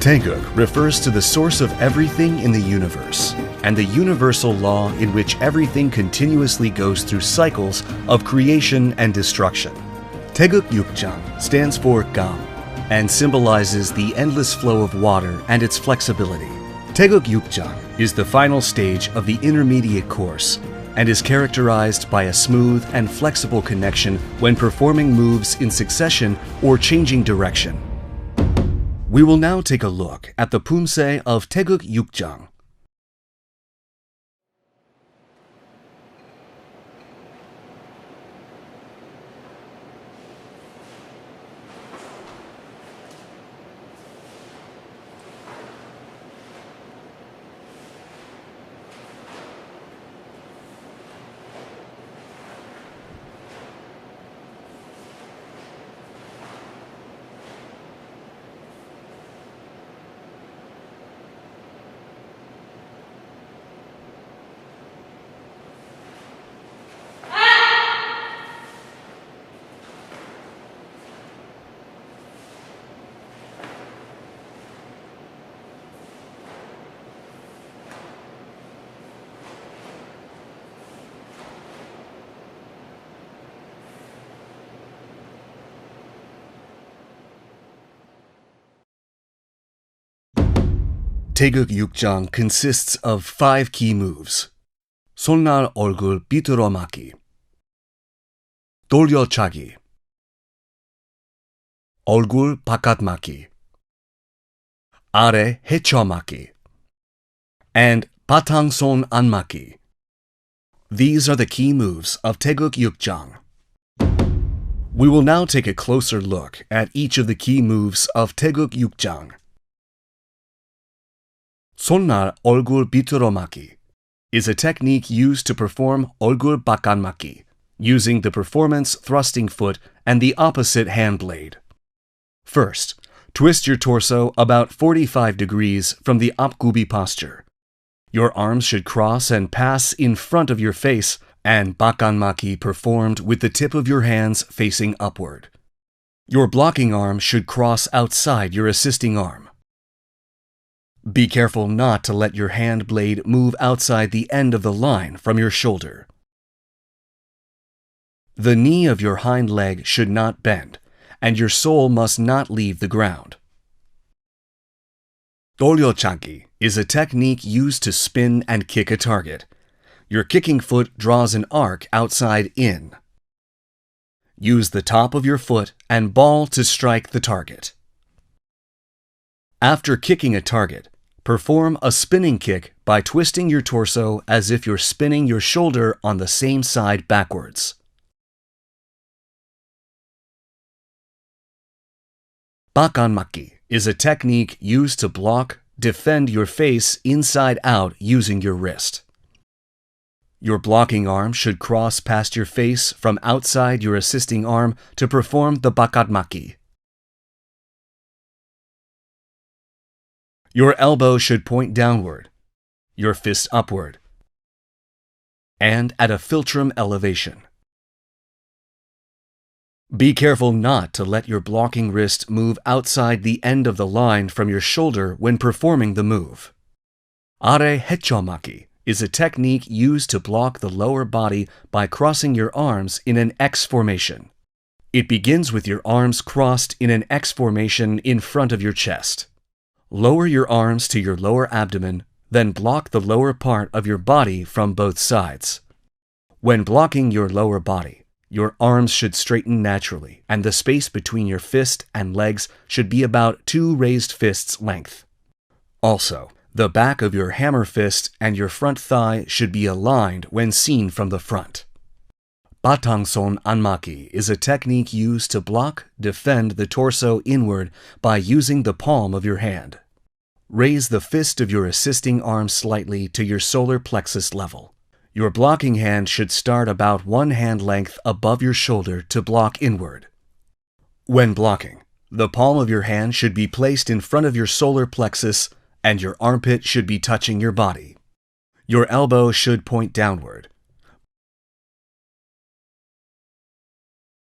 Taeguk refers to the source of everything in the universe, and the universal law in which everything continuously goes through cycles of creation and destruction. Taeguk Yukjang stands for Gam, and symbolizes the endless flow of water and its flexibility. Taeguk Yukjang is the final stage of the intermediate course, and is characterized by a smooth and flexible connection when performing moves in succession or changing direction. We will now take a look at the poomsae of Taeguk Yukjang. Taeguk Yukjang consists of 5 key moves: 손날 얼굴 비틀어 맞기, 돌려차기, 얼굴 바깥 맞기, 아래 헤쳐 맞기, and 바탕손 안 맞기. These are the key moves of Taeguk Yukjang. We will now take a closer look at each of the key moves of Taeguk Yukjang. 손날 얼굴 비틀어 맞기 is a technique used to perform 얼굴 바깥 맞기, using the performance thrusting foot and the opposite hand blade. First, twist your torso about 45 degrees from the 앞구비 posture. Your arms should cross and pass in front of your face, and 바깥 맞기 performed with the tip of your hands facing upward. Your blocking arm should cross outside your assisting arm. Be careful not to let your hand blade move outside the end of the line from your shoulder. The knee of your hind leg should not bend, and your sole must not leave the ground. 돌려차기 is a technique used to spin and kick a target. Your kicking foot draws an arc outside in. Use the top of your foot and ball to strike the target. After kicking a target, perform a spinning kick by twisting your torso as if you're spinning your shoulder on the same side backwards. 바깥 맞기 is a technique used to block, defend your face inside out using your wrist. Your blocking arm should cross past your face from outside your assisting arm to perform the 바깥 맞기. Your elbow should point downward, your fist upward, and at a philtrum elevation. Be careful not to let your blocking wrist move outside the end of the line from your shoulder when performing the move. 아래 헤쳐 맞기 is a technique used to block the lower body by crossing your arms in an X formation. It begins with your arms crossed in an X formation in front of your chest. Lower your arms to your lower abdomen, then block the lower part of your body from both sides. When blocking your lower body, your arms should straighten naturally, and the space between your fist and legs should be about 2 raised fists' length. Also, the back of your hammer fist and your front thigh should be aligned when seen from the front. 바탕손 안 맞기 is a technique used to block, defend the torso inward by using the palm of your hand. Raise the fist of your assisting arm slightly to your solar plexus level. Your blocking hand should start about 1 hand length above your shoulder to block inward. When blocking, the palm of your hand should be placed in front of your solar plexus and your armpit should be touching your body. Your elbow should point downward.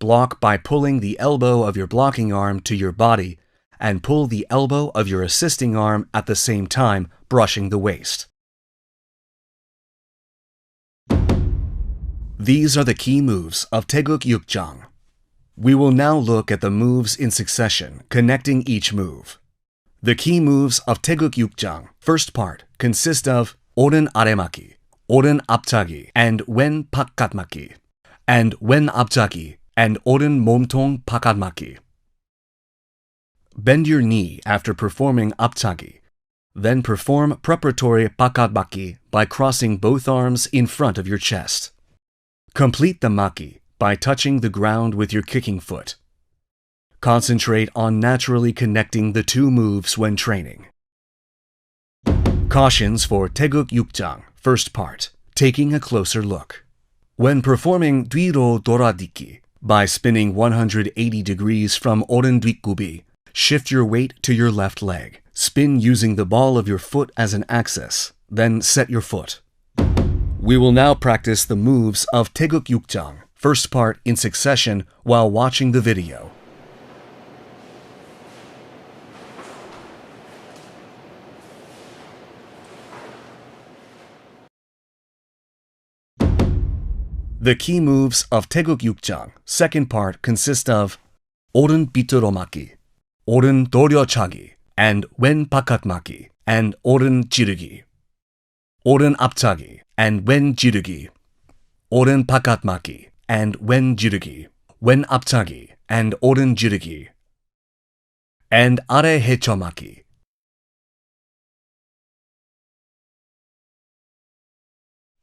Block by pulling the elbow of your blocking arm to your body and pull the elbow of your assisting arm at the same time, brushing the waist. These are the key moves of Taeguk Yukjang. We will now look at the moves in succession, connecting each move. The key moves of Taeguk Yukjang, first part, consist of 오른 아래막기, 오른 앞차기, and 왼 바깥막기, and 왼 앞차기, and 오른 몸통 바깥막기. Bend your knee after performing 앞차기. Then perform preparatory 바깥막기 by crossing both arms in front of your chest. Complete the maki by touching the ground with your kicking foot. Concentrate on naturally connecting the two moves when training. Cautions for Taeguk Yukjang, first part, taking a closer look. When performing 뒤로 돌아딛기, by spinning 180 degrees from 오른 뒷굽이, shift your weight to your left leg. Spin using the ball of your foot as an axis, then set your foot. We will now practice the moves of Taeguk Yukjang, first part in succession while watching the video. The key moves of Taeguk Yukjang, second part, consist of 오른 밑으로 막기, 오른 돌려차기, and 왼 바깥막기, and 오른 지르기, 오른 앞차기, and 왼 지르기, 오른 바깥막기, and 왼 지르기, 왼 앞차기, and 오른 지르기, and 아래 헤쳐막기.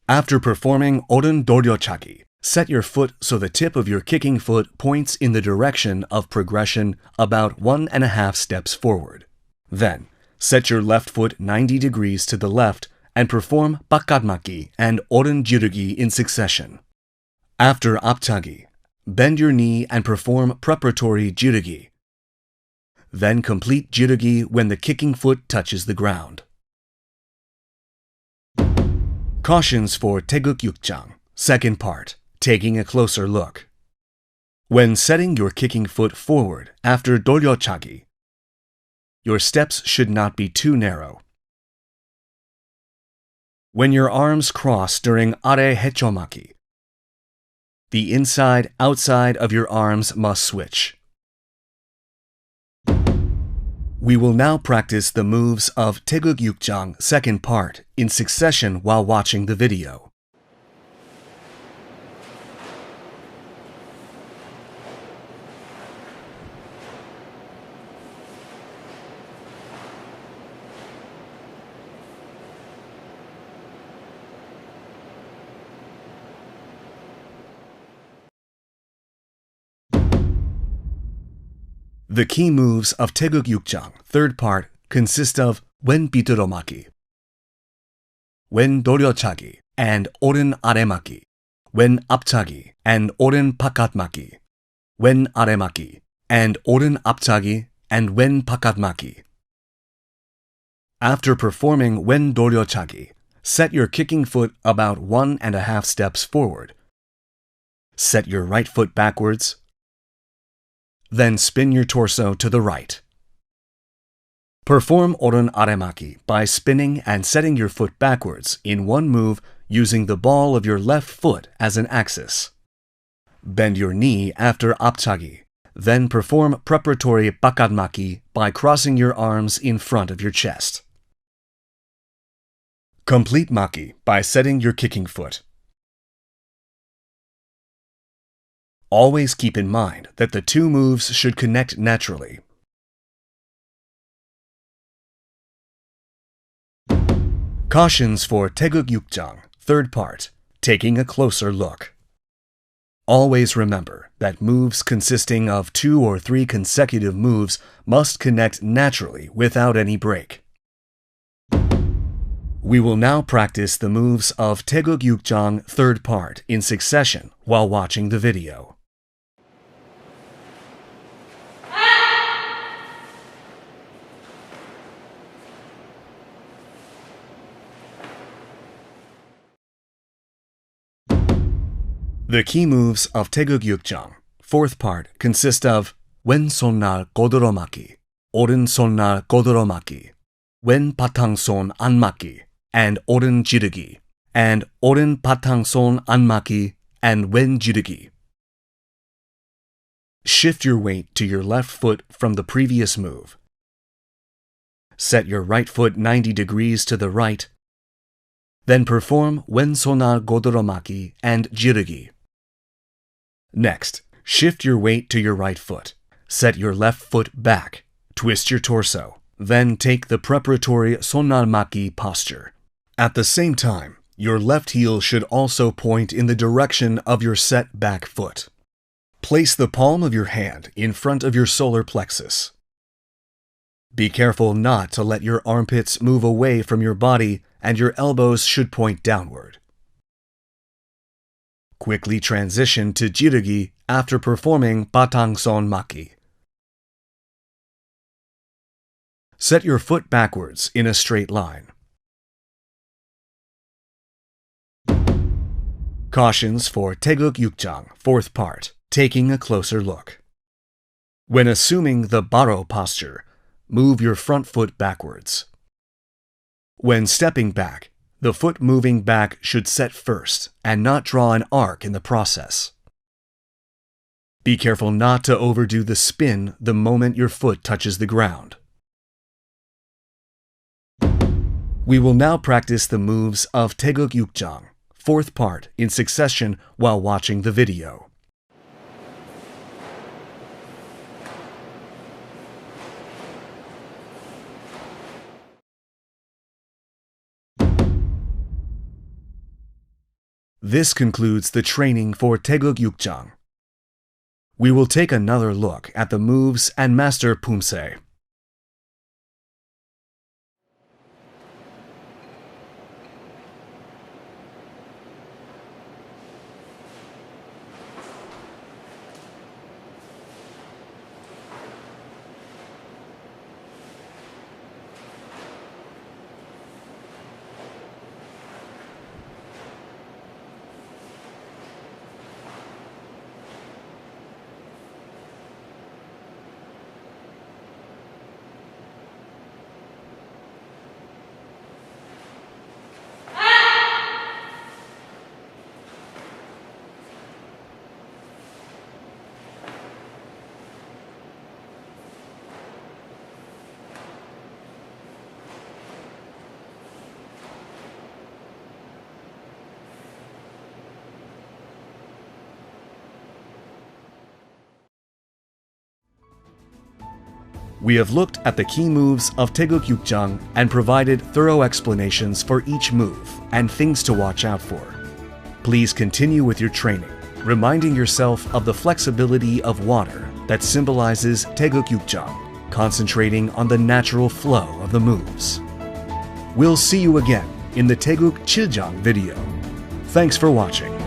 After performing 오른 돌려차기, set your foot so the tip of your kicking foot points in the direction of progression about 1.5 steps forward. Then, set your left foot 90 degrees to the left and perform 바깥막기 and 오른 지르기 in succession. After 앞차기, bend your knee and perform preparatory 지르기. Then complete 지르기 when the kicking foot touches the ground. Cautions for Taeguk Yukjang, second part, taking a closer look. When setting your kicking foot forward after 돌려차기, your steps should not be too narrow. When your arms cross during 아래 헤쳐막기, the inside-outside of your arms must switch. We will now practice the moves of Taeguk Yukjang, second part, in succession while watching the video. The key moves of Taeguk Yukjang, third part, consist of 왼 밑으로 막기, 왼 돌려차기, and 오른 아래막기, 왼 앞차기, and 오른 바깥막기, 왼 아래막기, and 오른 앞차기, and 왼 바깥막기. After performing 왼 돌려차기, set your kicking foot about 1.5 steps forward. Set your right foot backwards. Then spin your torso to the right. Perform 오른 아래막기 by spinning and setting your foot backwards in one move using the ball of your left foot as an axis. Bend your knee after 앞차기. Then perform preparatory 바깥막기 by crossing your arms in front of your chest. Complete 막기 by setting your kicking foot. Always keep in mind that the two moves should connect naturally. Cautions for Taeguk Yukjang, third part, taking a closer look. Always remember that moves consisting of 2 or 3 consecutive moves must connect naturally without any break. We will now practice the moves of Taeguk Yukjang, third part, in succession while watching the video. The key moves of Taeguk Yukjang, fourth part, consist of 왼손날 고드로 막기, 오른손날 고드로막기, wen 바탕손 안맞기, and 오른 지르기, and 오른 바탕손 안맞기 and wen jirugi. Shift your weight to your left foot from the previous move. Set your right foot 90 degrees to the right. Then perform 왼손날 고드로막기 and jirugi. Next, shift your weight to your right foot. Set your left foot back. Twist your torso. Then take the preparatory 손날맞기 posture. At the same time, your left heel should also point in the direction of your set back foot. Place the palm of your hand in front of your solar plexus. Be careful not to let your armpits move away from your body, and your elbows should point downward. Quickly transition to jirugi after performing 바탕손 맞기. Set your foot backwards in a straight line. Cautions for 태극 6장, fourth part, taking a closer look. When assuming the baro posture, move your front foot backwards. When stepping back, the foot moving back should set first and not draw an arc in the process. Be careful not to overdo the spin the moment your foot touches the ground. We will now practice the moves of 태극 6장, fourth part, in succession while watching the video. This concludes the training for 태극 6장. We will take another look at the moves and master poomsae. We have looked at the key moves of 태극 6장 and provided thorough explanations for each move and things to watch out for. Please continue with your training, reminding yourself of the flexibility of water that symbolizes 태극 6장, concentrating on the natural flow of the moves. We'll see you again in the 태극 7장 video. Thanks for watching.